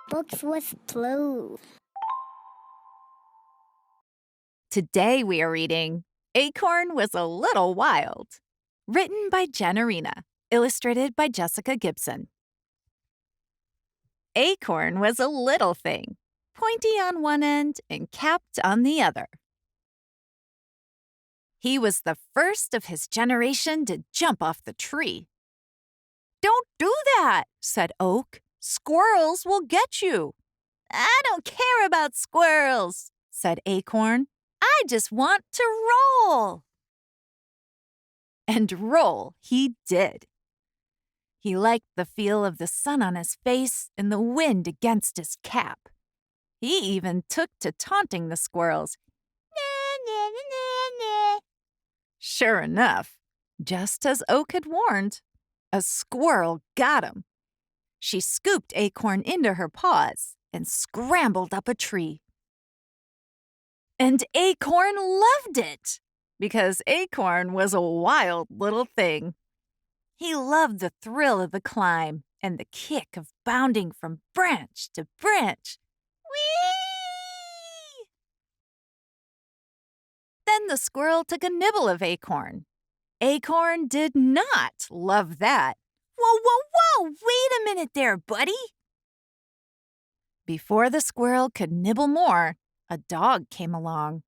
Books with Blue. Today we are reading Acorn Was a Little Wild, written by Jen Arena, illustrated by Jessica Gibson. Acorn was a little thing, pointy on one end and capped on the other. He was the first of his generation to jump off the tree. "Don't do that," said Oak. "Squirrels will get you." "I don't care about squirrels," said Acorn. "I just want to roll." And roll he did. He liked the feel of the sun on his face and the wind against his cap. He even took to taunting the squirrels. "Na, na, na, na, na." Sure enough, just as Oak had warned, a squirrel got him. She scooped Acorn into her paws and scrambled up a tree. And Acorn loved it, because Acorn was a wild little thing. He loved the thrill of the climb and the kick of bounding from branch to branch. Whee! Then the squirrel took a nibble of Acorn. Acorn did not love that. "Whoa, whoa, whoa! Wait a minute there, buddy!" Before the squirrel could nibble more, a dog came along,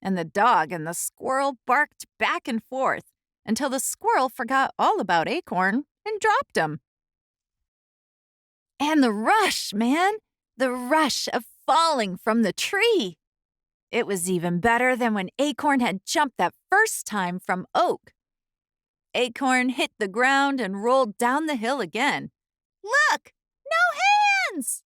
and the dog and the squirrel barked back and forth until the squirrel forgot all about Acorn and dropped him. And the rush, man! The rush of falling from the tree! It was even better than when Acorn had jumped that first time from Oak. Acorn hit the ground and rolled down the hill again. Look! No hands!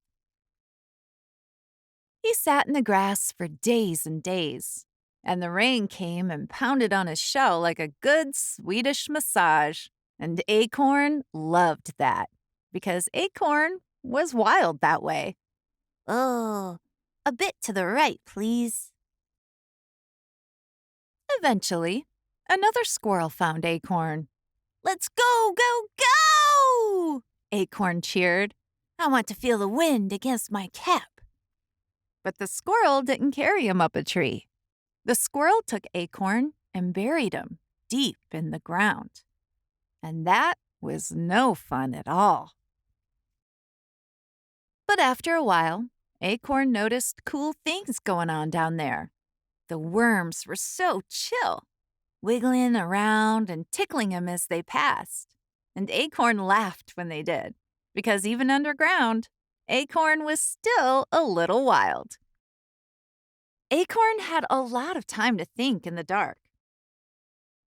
He sat in the grass for days and days, and the rain came and pounded on his shell like a good Swedish massage, and Acorn loved that, because Acorn was wild that way. "Oh, a bit to the right, please." Eventually, another squirrel found Acorn. "Let's go, go, go!" Acorn cheered. "I want to feel the wind against my cap." But the squirrel didn't carry him up a tree. The squirrel took Acorn and buried him deep in the ground. And that was no fun at all. But after a while, Acorn noticed cool things going on down there. The worms were so chill, wiggling around and tickling him as they passed. And Acorn laughed when they did, because even underground, Acorn was still a little wild. Acorn had a lot of time to think in the dark.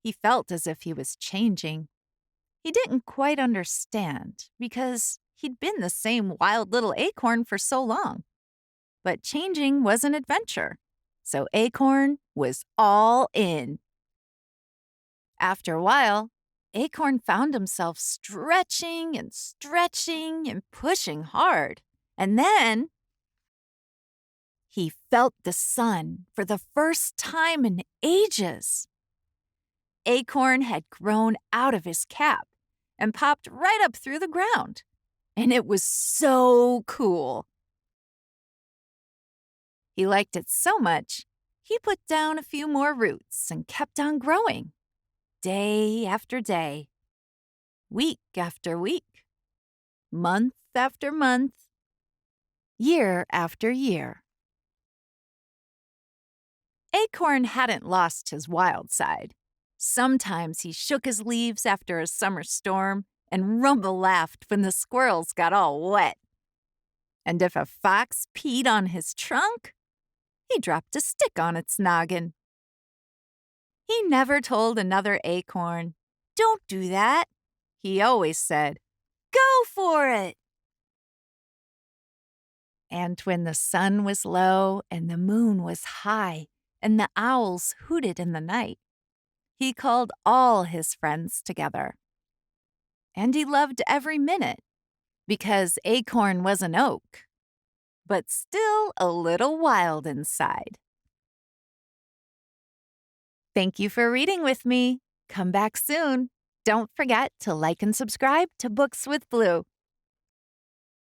He felt as if he was changing. He didn't quite understand, because he'd been the same wild little Acorn for so long. But changing was an adventure, so Acorn was all in. After a while, Acorn found himself stretching and pushing hard. And then he felt the sun for the first time in ages. Acorn had grown out of his cap and popped right up through the ground. And it was so cool. He liked it so much, he put down a few more roots and kept on growing. Day after day, week after week, month after month, year after year. Acorn hadn't lost his wild side. Sometimes he shook his leaves after a summer storm and rumble laughed when the squirrels got all wet. And if a fox peed on his trunk, he dropped a stick on its noggin. He never told another acorn, "Don't do that." He always said, "Go for it." And when the sun was low and the moon was high and the owls hooted in the night, he called all his friends together. And he loved every minute, because Acorn was an oak, but still a little wild inside. Thank you for reading with me. Come back soon. Don't forget to like and subscribe to Books with Blue.